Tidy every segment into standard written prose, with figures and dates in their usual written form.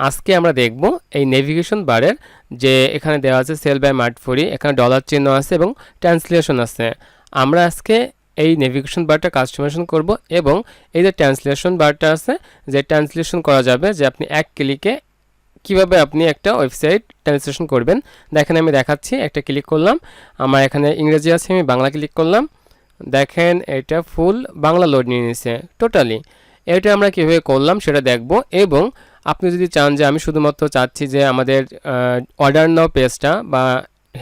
আজকে আমরা দেখব এই নেভিগেশন বারের যে এখানে দেওয়া আছে সেল বাই মার্টফুরি, এখানে ডলার চিহ্ন আছে এবং ট্রান্সলেশন আছে। আমরা আজকে এই নেভিগেশন বারটা কাস্টমাইজেশন করব এবং এই যে ট্রান্সলেশন বারটা আছে যে ট্রান্সলেশন করা যাবে, যে আপনি এক ক্লিকে কিভাবে আপনি একটা ওয়েবসাইট ট্রান্সলেশন করবেন। দেখেন আমি দেখাচ্ছি। একটা ক্লিক করলাম, আমার এখানে ইংরেজি আছে, আমি বাংলা ক্লিক করলাম। দেখেন এটা ফুল বাংলা লোড নিয়ে নিয়েছে টোটালি। এটা আমরা কীভাবে করলাম সেটা দেখব। এবং আপনি যদি চান যে আমি শুধুমাত্র চাচ্ছি যে আমাদের অর্ডার নাও পেজটা বা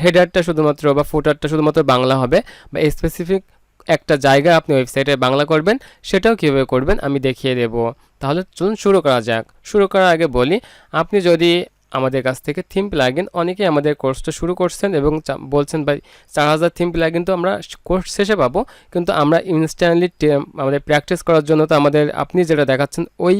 হেডারটা শুধুমাত্র বা ফুটারটা শুধুমাত্র বাংলা হবে বা স্পেসিফিক একটা জায়গা আপনি ওয়েবসাইটে বাংলা করবেন, সেটাও কীভাবে করবেন আমি দেখিয়ে দেব। তাহলে চলুন শুরু করা যাক। শুরু করার আগে বলি, আপনি যদি আমাদের কাছ থেকে থিম প্লাগইন, অনেকেই আমাদের কোর্সটা শুরু করছেন এবং বলছেন ভাই 4000 থিম প্লাগইন তো আমরা কোর্স শেষে পাবো, কিন্তু আমরা ইনস্ট্যান্টলি আমাদের প্র্যাকটিস করার জন্য তো আমাদের আপনি যেটা দেখাচ্ছেন ওই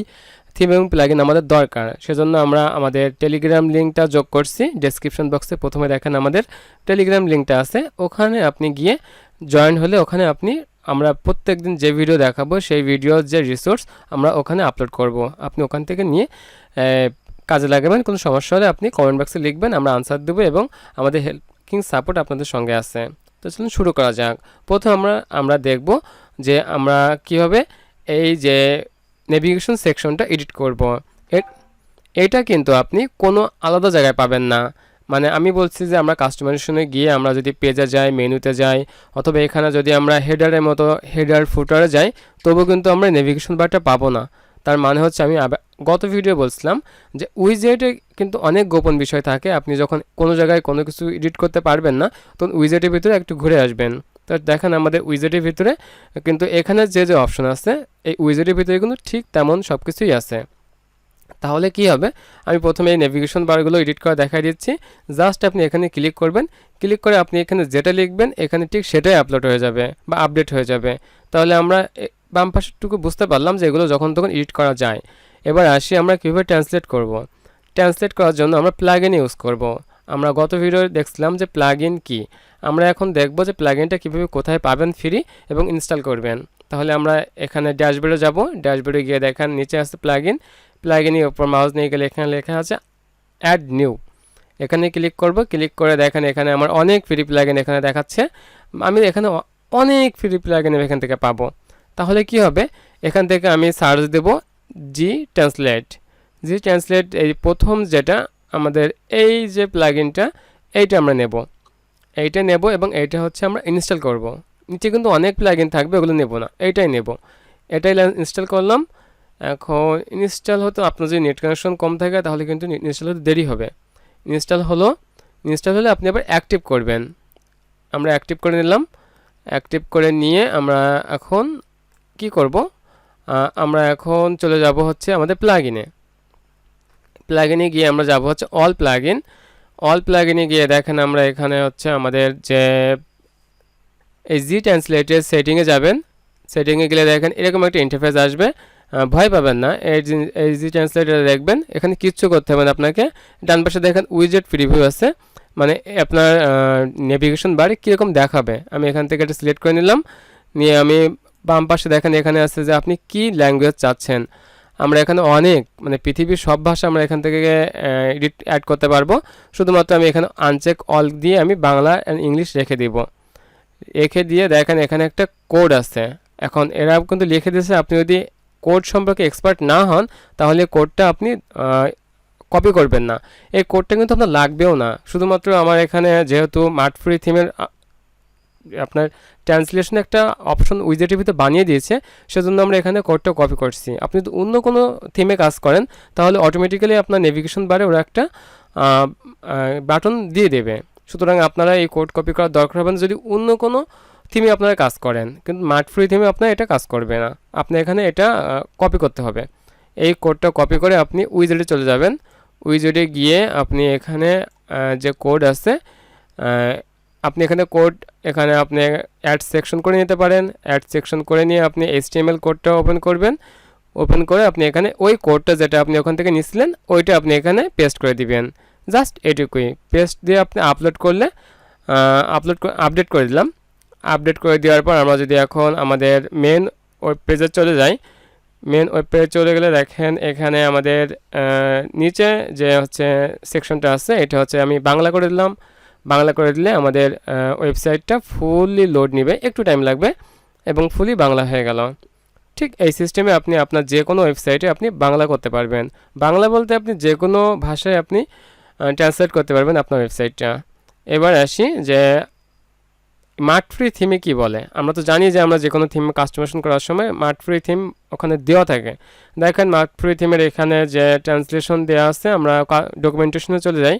থিম এবং প্লাগইন আমাদের দরকার। সেজন্য আমরা আমাদের টেলিগ্রাম লিঙ্কটা যোগ করছি ডেসক্রিপশন বক্সে। প্রথমে দেখেন আমাদের টেলিগ্রাম লিঙ্কটা আছে, ওখানে আপনি গিয়ে জয়েন হলে ওখানে আমরা প্রত্যেক দিন যে ভিডিও দেখাবো সেই ভিডিওর যে রিসোর্স আমরা ওখানে আপলোড করব, আপনি ওখান থেকে নিয়ে কাজে লাগাবেন। কোনো সমস্যা হলে আপনি কমেন্ট বক্সে লিখবেন, আমরা আনসার দেবো এবং আমাদের হেল্পিং সাপোর্ট আপনাদের সঙ্গে আছে। তো চলুন শুরু করা যাক। প্রথম আমরা দেখব যে আমরা কিভাবে এই যে নেভিগেশন সেকশনটা এডিট করব। এটা কিন্তু আপনি কোনো আলাদা জায়গায় পাবেন না। মানে আমি বলছি যে আমরা কাস্টমাইজেশনে গিয়ে আমরা যদি পেজে যাই, মেনুতে যাই, অথবা এখানে যদি আমরা হেডারের মতো হেডার ফুটারে যাই, তবুও কিন্তু আমরা নেভিগেশন বারটা পাবো না। তার মানে হচ্ছে আমি গত ভিডিও বলছিলাম যে উইজেটে কিন্তু অনেক গোপন বিষয় থাকে। আপনি যখন কোনো জায়গায় কোনো কিছু এডিট করতে পারবেন না, তখন উইজেটের ভিতরে একটু ঘুরে আসবেন। তো দেখেন আমাদের উইজেটের ভিতরে কিন্তু এখানে যে অপশন আছে এই উইজেটের ভিতরে কিন্তু ঠিক তেমন সব কিছুই আছে। তাহলে কি হবে, আমি প্রথমে এই নেভিগেশন বারগুলো এডিট করে দেখাই দিচ্ছি। জাস্ট আপনি এখানে ক্লিক করবেন, ক্লিক করে আপনি এখানে যেটা লিখবেন এখানে ঠিক সেটাই আপলোড হয়ে যাবে বা আপডেট হয়ে যাবে। তাহলে আমরা বাম পাশেরটুকু বুঝতে পারলাম যে এগুলো যখন তখন এডিট করা যায়। এবার আসি আমরা কীভাবে ট্রান্সলেট করব। ট্রান্সলেট করার জন্য আমরা প্লাগইন ইউজ করব। আমরা গত ভিডিও দেখছিলাম যে প্লাগইন কি, আমরা এখন দেখব যে প্লাগইনটা কীভাবে কোথায় পাবেন ফ্রি এবং ইনস্টল করবেন। তাহলে আমরা এখানে ড্যাশবোর্ডে যাব, ড্যাশবোর্ডে গিয়ে দেখেন নিচে আছে প্লাগইন, প্লাগইনের উপর মাউস নিয়ে গেলে এখানে লেখা আছে অ্যাড নিউ, এখানে ক্লিক করব। ক্লিক করে দেখেন এখানে আমার অনেক ফ্রি প্লাগইন এখানে দেখাচ্ছে। আমি এখানে অনেক ফ্রি প্লাগইন এখান থেকে পাবো। তাহলে কি হবে, এখান থেকে আমি সার্চ দেব Gtranslet। Gtranslet এই প্রথম যেটা আমাদের এই যে প্লাগইনটা এইটা আমরা নেব, এইটা নেব এবং এইটা হচ্ছে আমরা ইনস্টল করব। নিচে কিন্তু অনেক প্লাগইন থাকবে, ওগুলো নেব না, এইটাই নেব। এটাই ইনস্টল করলাম। এখন ইনস্টল হতো, আপনার যদি নেট কানেকশন কম থাকে তাহলে কিন্তু ইনস্টল হতে দেরি হবে। ইনস্টল হলে আপনি আবার অ্যাক্টিভ করবেন। আমরা অ্যাক্টিভ করে নিলাম। অ্যাক্টিভ করে নিয়ে আমরা এখন কি করব, আমরা এখন চলে যাব হচ্ছে আমাদের প্লাগইনে গিয়ে আমরা যাব হচ্ছে অল প্লাগইনে গিয়ে দেখেন আমরা এখানে হচ্ছে আমাদের যে এই Gtranslet সেটিংয়ে যাবেন। সেটিংয়ে গেলে দেখেন এরকম একটা ইন্টারফেস আসবে, ভয় পাবেন না। এই Gtranslet দেখবেন এখানে কিচ্ছু করতে হবে না আপনাকে। ডান পাশে দেখেন উইজেট প্রিভিউ আছে, মানে আপনার নেভিগেশন বারে কীরকম দেখাবে। আমি এখান থেকে এটা সিলেক্ট করে নিলাম, নিয়ে আমি বাম পাশে দেখেন এখানে আছে যে আপনি কি ল্যাঙ্গুয়েজ চাচ্ছেন। আমরা এখানে অনেক মানে পৃথিবীর সব ভাষা আমরা এখান থেকে এডিট অ্যাড করতে পারবো। শুধুমাত্র আমি এখানে আনচেক অল দিয়ে আমি বাংলা অ্যান্ড ইংলিশ রেখে দিব। রেখে দিয়ে দেখেন এখানে একটা কোড আছে। এখন এরা কিন্তু লিখে দিয়েছে, আপনি যদি কোড সম্পর্কে এক্সপার্ট না হন তাহলে কোডটা আপনি কপি করবেন না। এই কোডটা কিন্তু আপনার লাগবেও না। শুধুমাত্র আমার এখানে যেহেতু মার্টফুরি থিমের আপনার ট্রান্সলেশন একটা অপশন উইজেটের ভিতরে বানিয়ে দিয়েছে, সেজন্য আমরা এখানে কোডটা কপি করছি। আপনি যদি অন্য কোনো থিমে কাজ করেন তাহলে অটোমেটিক্যালি আপনার নেভিগেশন বারে ওরা একটা বাটন দিয়ে দেবে। সুতরাং আপনারা এই কোড কপি করার দরকার হবে না যদি অন্য কোনো থিমে আপনারা কাজ করেন, কিন্তু মার্টফুরি থিমে আপনার এটা কাজ করবে না। আপনি এখানে এটা কপি করতে হবে। এই কোডটা কপি করে আপনি উইজেটে চলে যাবেন। উইজেটে গিয়ে আপনি এখানে যে কোড আছে আপনি এখানে আপনি অ্যাড সেকশন করে নিতে পারেন। অ্যাড সেকশন করে নিয়ে আপনি HTML কোডটা ওপেন করবেন। ওপেন করে আপনি এখানে ওই কোডটা যেটা আপনি ওখান থেকে নিয়েছিলেন ওইটা আপনি এখানে পেস্ট করে দিবেন। জাস্ট এটুকুই। পেস্ট দিয়ে আপনি আপলোড করলে আপডেট করে দিলাম। আপডেট করে দেওয়ার পর আমরা যদি এখন আমাদের মেন ওয়েব পেজে চলে যাই, মেন ওয়েব পেজে চলে গেলে দেখেন এখানে আমাদের নিচে যে হচ্ছে সেকশনটা আছে এটা হচ্ছে আমি বাংলা করে দিলাম। বাংলা করে দিলে আমাদের ওয়েবসাইটটা ফুললি লোড নেবে, একটু টাইম লাগবে এবং ফুলি বাংলা হয়ে গেল। ঠিক এই সিস্টেমে আপনি আপনার যে কোনো ওয়েবসাইটে আপনি বাংলা করতে পারবেন। বাংলা বলতে আপনি যে কোনো ভাষায় আপনি ট্রান্সলেট করতে পারবেন আপনার ওয়েবসাইটটা। এবার আসি যে মার্টফ্রি থিমে কি বলে। আমরা তো জানি যে আমরা যে কোনো থিম কাস্টমাইজেশন করার সময় মার্টফ্রি থিম ওখানে দেওয়া থাকে। দেখেন মার্টফ্রি থিমের এখানে যে ট্রান্সলেশন দেওয়া আছে, আমরা ডকুমেন্টেশনে চলে যাই।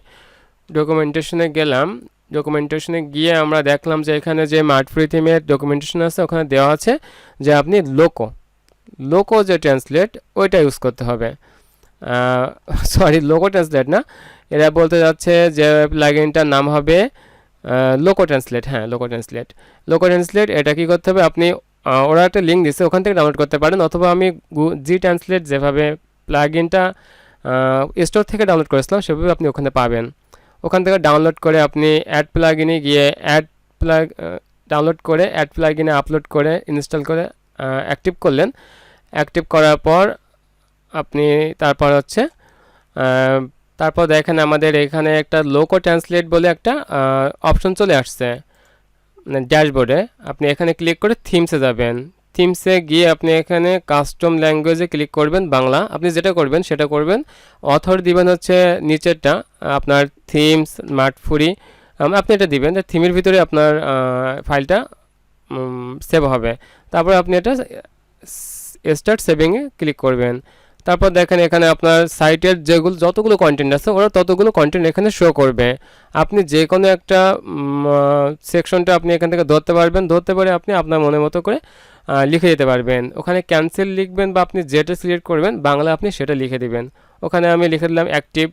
ডকুমেন্টেশনে গেলাম, ডকুমেন্টেশনে গিয়ে আমরা দেখলাম যে এখানে যে মার্টফ্রি থিমের ডকুমেন্টেশন আছে ওখানে দেওয়া আছে যে আপনি লোকো যে ট্রান্সলেট ওইটা ইউজ করতে হবে। সরি, লোকো ট্রান্সলেট না, এরা বলতে যাচ্ছে যে প্লাগইনটার নাম হবে লোকো ট্রান্সলেট। হ্যাঁ, লোকো ট্রান্সলেট এটা কী করতে হবে, আপনি ওরা একটা লিঙ্ক দিচ্ছে ওখান থেকে ডাউনলোড করতে পারেন, অথবা আমি Gtranslet যেভাবে প্লাগইনটা স্টোর থেকে ডাউনলোড করেছিলাম সেভাবে আপনি ওখানে পাবেন। ওখান থেকে ডাউনলোড করে আপনি অ্যাড প্লাগইনে গিয়ে ডাউনলোড করে অ্যাড প্লাগইনে আপলোড করে ইনস্টল করে অ্যাক্টিভ করলেন। অ্যাক্টিভ করার পর আপনি তারপর দেখেন আমাদের এখানে একটা লোকো ট্রান্সলেট বলে একটা অপশন চলে আসছে মানে ড্যাশবোর্ডে। আপনি এখানে ক্লিক করে থিমসে যাবেন। থিমসে গিয়ে আপনি এখানে কাস্টম ল্যাঙ্গুয়েজে ক্লিক করবেন, বাংলা। আপনি যেটা করবেন সেটা করবেন। অথর দিবেন হচ্ছে নিচেরটা আপনার থিমস মার্টফুরি, আপনি এটা দিবেন যে থিমের ভিতরে আপনার ফাইলটা সেভ হবে। তারপর আপনি এটা স্টার্ট সেভিংয়ে ক্লিক করবেন। তারপর দেখেন এখানে আপনার সাইটের যতগুলো কন্টেন্ট আছে ওরা ততগুলো কন্টেন্ট এখানে শো করবে। আপনি যে কোনো একটা সেকশনটা আপনি এখান থেকে ধরতে পারে আপনি আপনার মনের মতো করে লিখে দিতে পারবেন। ওখানে ক্যান্সেল লিখবেন বা আপনি যেটা সিলেক্ট করবেন বাংলা আপনি সেটা লিখে দিবেন। ওখানে আমি লিখে দিলাম অ্যাক্টিভ,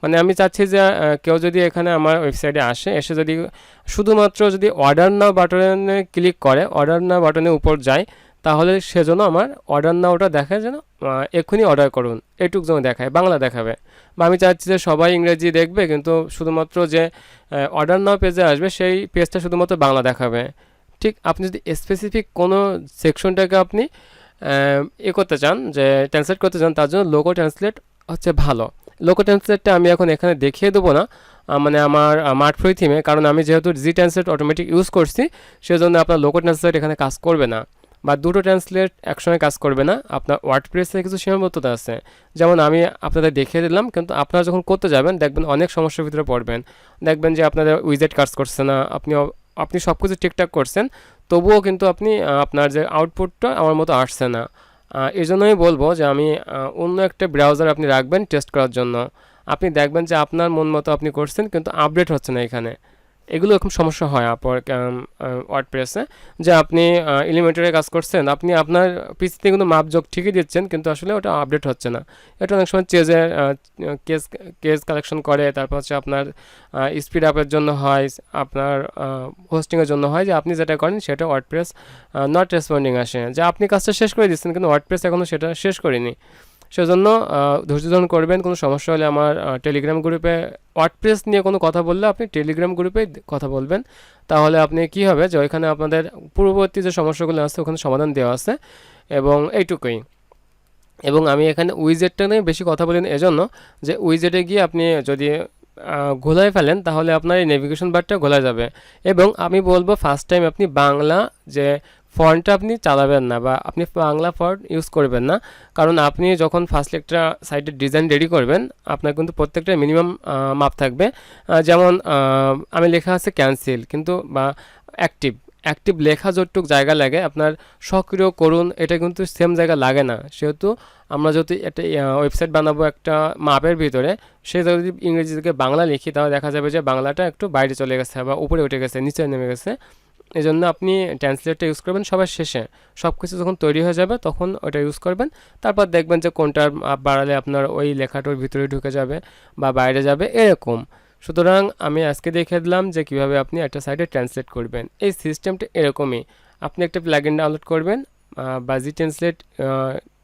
মানে আমি চাচ্ছি যে কেউ যদি এখানে আমার ওয়েবসাইটে এসে যদি শুধুমাত্র যদি অর্ডার নাও বাটনে ক্লিক করে, অর্ডার নাও বাটনের উপর যায়, তাহলে সেজন্য আমার অর্ডার নাওটা দেখায় যেন এক্ষুনি অর্ডার করুন এটুক যেন দেখায়, বাংলা দেখাবে। বা আমি চাচ্ছি যে সবাই ইংরেজি দেখবে কিন্তু শুধুমাত্র যে অর্ডার নাও পেজে আসবে সেই পেজটা শুধুমাত্র বাংলা দেখাবে। ঠিক আপনি যদি স্পেসিফিক কোনো সেকশনটাকে আপনি করতে চান, যে ট্রান্সলেট করতে চান, তার জন্য লোকো ট্রান্সলেট হচ্ছে ভালো। লোকো ট্রান্সলেটটা আমি এখন এখানে দেখিয়ে দেবো না, মানে আমার মার্টফ্রি থিমে, কারণ আমি যেহেতু Gtranslet অটোমেটিক ইউজ করছি সেজন্য আপনার লোকো ট্রান্সলেট এখানে কাজ করবে না, বা দুটো ট্রান্সলেট একসঙ্গে কাজ করবে না। আপনার ওয়ার্ডপ্রেসে কিছু সীমাবদ্ধতা আছে, যেমন আমি আপনাদের দেখিয়ে দিলাম, কিন্তু আপনারা যখন করতে যাবেন দেখবেন অনেক সমস্যার ভিতরে পড়বেন। দেখবেন যে আপনাদের উইজেট কাজ করছে না, আপনি সব কিছু ঠিকঠাক করছেন, তবুও কিন্তু আপনি আপনার যে আউটপুটটা আমার মতো আসছে না। এই জন্যই বলবো যে আমি অন্য একটা ব্রাউজার আপনি রাখবেন টেস্ট করার জন্য। আপনি দেখবেন যে আপনার মন মতো আপনি করছেন কিন্তু আপডেট হচ্ছে না এখানে। এগুলো এরকম সমস্যা হয় ওয়ার্ডপ্রেসে, যে আপনি এলিমেন্টারে কাজ করছেন, আপনি আপনার পিসিতে কিন্তু মাপযোগ ঠিকই দিচ্ছেন কিন্তু আসলে ওটা আপডেট হচ্ছে না। এটা অনেক সময় কেস কালেকশন করে, তারপর হচ্ছে আপনার স্পিড আপের জন্য হয়, আপনার হোস্টিংয়ের জন্য হয়, যে আপনি যেটা করেন সেটা ওয়ার্ডপ্রেস নট রেসপন্ডিং আসে, যে আপনি কাজটা শেষ করে দিচ্ছেন কিন্তু ওয়ার্ডপ্রেস এখনও সেটা শেষ করেনি। সেজন্য ধৈর্য ধারণ করবেন। কোনো সমস্যা হলে আমার টেলিগ্রাম গ্রুপে ওয়ার্ডপ্রেস নিয়ে কোনো কথা বললে আপনি টেলিগ্রাম গ্রুপে কথা বলবেন, তাহলে আপনি কি হবে যে ওইখানে আপনাদের পূর্ববর্তী যে সমস্যাগুলো আছে ওখানে সমাধান দেওয়া আছে, এবং এইটুকুই। এবং আমি এখানে উইজেটটা নিয়ে বেশি কথা বলি না, এজন্য যে উইজেটে গিয়ে আপনি যদি ঘোলায় ফেলেন তাহলে আপনার এই নেভিগেশন বারটা ঘোলা যাবে। এবং আমি বলবো ফার্স্ট টাইম আপনি বাংলা যে ফন্টটা আপনি চালাবেন না, বা আপনি বাংলা ফন্ট ইউজ করবেন না, কারণ আপনি যখন ফার্স্ট একটা সাইটের ডিজাইন রেডি করবেন আপনার কিন্তু প্রত্যেকটা মিনিমাম মাপ থাকবে। যেমন আমি লেখা আছে ক্যান্সেল, কিন্তু বা অ্যাক্টিভ লেখা যতটুক জায়গা লাগে আপনার সক্রিয় করুন এটা কিন্তু সেম জায়গা লাগে না। সেহেতু আমরা যদি একটা ওয়েবসাইট বানাবো একটা মাপের ভিতরে, সে যদি ইংরেজি থেকে বাংলা লিখি তাহলে দেখা যাবে যে বাংলাটা একটু বাইরে চলে গেছে বা উপরে উঠে গেছে, নিচে নেমে গেছে। এই জন্য আপনি ট্রান্সলেটটা ইউজ করবেন সবার শেষে, সব কিছু যখন তৈরি হয়ে যাবে তখন ওটা ইউজ করবেন। তারপর দেখবেন যে কোনটার বাড়ালে আপনার ওই লেখাটার ভিতরে ঢুকে যাবে বা বাইরে যাবে এরকম। সুতরাং আমি আজকে দেখিয়ে দিলাম যে কীভাবে আপনি একটা সাইটে ট্রান্সলেট করবেন। এই সিস্টেমটা এরকমই, আপনি একটা প্লাগইন ডাউনলোড করবেন বা Gtranslet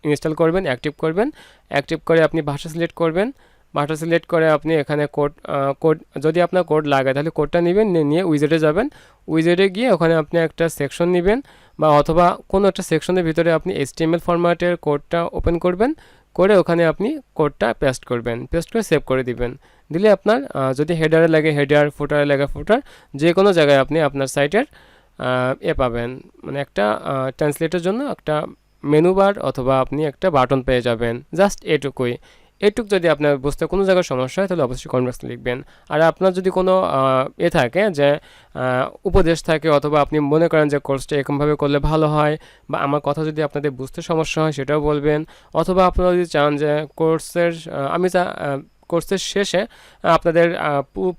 ইনস্টল করবেন, অ্যাক্টিভ করে আপনি ভাষা সিলেক্ট করবেন, বাটন সিলেক্ট করে আপনি এখানে কোড যদি আপনার কোড লাগে তাহলে কোডটা নেবেন, নিয়ে উইজেটে যাবেন। উইজেটে গিয়ে ওখানে আপনি একটা সেকশন নেবেন বা অথবা কোনো একটা সেকশনের ভিতরে আপনি HTML ফরম্যাটের কোডটা ওপেন করবেন, করে ওখানে আপনি কোডটা পেস্ট করবেন, পেস্ট করে সেভ করে দিবেন। দিলে আপনার যদি হেডারে লাগে হেডার, ফুটারে লাগে ফুটার, যে কোনো জায়গায় আপনি আপনার সাইটের পাবেন, মানে একটা ট্রান্সলেটের জন্য একটা মেনু বার অথবা আপনি একটা বাটন পেয়ে যাবেন। জাস্ট এটুকুই। এটুক যদি আপনার বুঝতে কোনো জায়গায় সমস্যা হয় তাহলে অবশ্যই কমেন্ট বক্সে লিখবেন। আর আপনার যদি কোনো থাকে যে উপদেশ থাকে অথবা আপনি মনে করেন যে কোর্সটা এরকমভাবে করলে ভালো হয়, বা আমার কথা যদি আপনাদের বুঝতে সমস্যা হয় সেটাও বলবেন। অথবা আপনারা যদি চান যে কোর্সের শেষে আপনাদের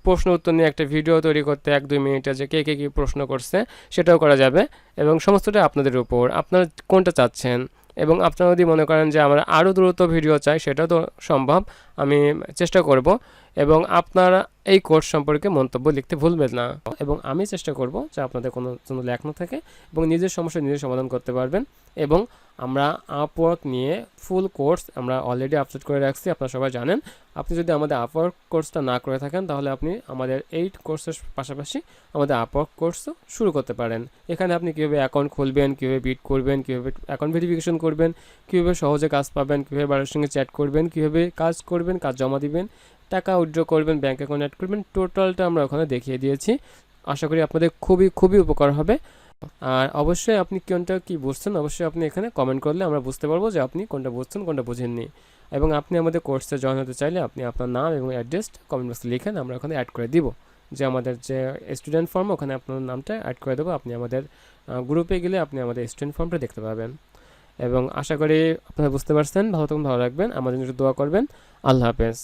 প্রশ্ন উত্তর নিয়ে একটা ভিডিও তৈরি করতে 1-2 মিনিটে, যে কে কী প্রশ্ন করছে সেটাও করা যাবে। এবং সমস্তটা আপনাদের উপর, আপনারা কোনটা চাচ্ছেন। এবং আপনারা যদি মনে করেন যে আমরা আরও দ্রুত ভিডিও চাই, সেটাও তো সম্ভব, আমি চেষ্টা করব। এবং আপনারা এই কোর্স সম্পর্কে মন্তব্য লিখতে ভুলবেন না। এবং আমি চেষ্টা করব যে আপনাদের কোনো জন্য ল্যাক না থাকে এবং নিজের সমস্যা নিজে সমাধান করতে পারবেন। এবং আমরা আপওয়ার্ক নিয়ে ফুল কোর্স আমরা অলরেডি আপলোড করে রাখছি, আপনারা সবাই জানেন। আপনি যদি আমাদের আপওয়ার্ক কোর্সটা না করে থাকেন তাহলে আপনি আমাদের এই কোর্সের পাশাপাশি আমাদের আপওয়ার্ক কোর্সও শুরু করতে পারেন। এখানে আপনি কীভাবে অ্যাকাউন্ট খুলবেন, কীভাবে বিড করবেন, কীভাবে অ্যাকাউন্ট ভেরিফিকেশন করবেন, কীভাবে সহজে কাজ পাবেন, কীভাবে বাড়ির সঙ্গে চ্যাট করবেন, কীভাবে কাজ করবেন, কাজ জমা দিবেন, টাকা উইথড্র করবেন, ব্যাঙ্ক অ্যাকাউন্ট অ্যাড করবেন, টোটালটা আমরা ওখানে দেখিয়ে দিয়েছি। আশা করি আপনাদের খুবই খুবই উপকার হবে। আর অবশ্যই আপনি কোনটা কী বুঝছেন অবশ্যই আপনি এখানে কমেন্ট করলে আমরা বুঝতে পারবো যে আপনি কোনটা বুঝছেন কোনটা বুঝেননি। এবং আপনি আমাদের কোর্সে জয়েন হতে চাইলে আপনি আপনার নাম এবং অ্যাড্রেস কমেন্ট বক্সে লিখেন, আমরা ওখানে অ্যাড করে দিব। যে আমাদের যে স্টুডেন্ট ফর্ম, ওখানে আপনার নামটা অ্যাড করে দেবো। আপনি আমাদের গ্রুপে গেলে আপনি আমাদের স্টুডেন্ট ফর্মটা দেখতে পাবেন। এবং আশা করি আপনারা বুঝতে পারছেন। ভালো থাকুন, ভালো রাখবেন, আমাদের জন্য দোয়া করবেন। আল্লাহ হাফেজ।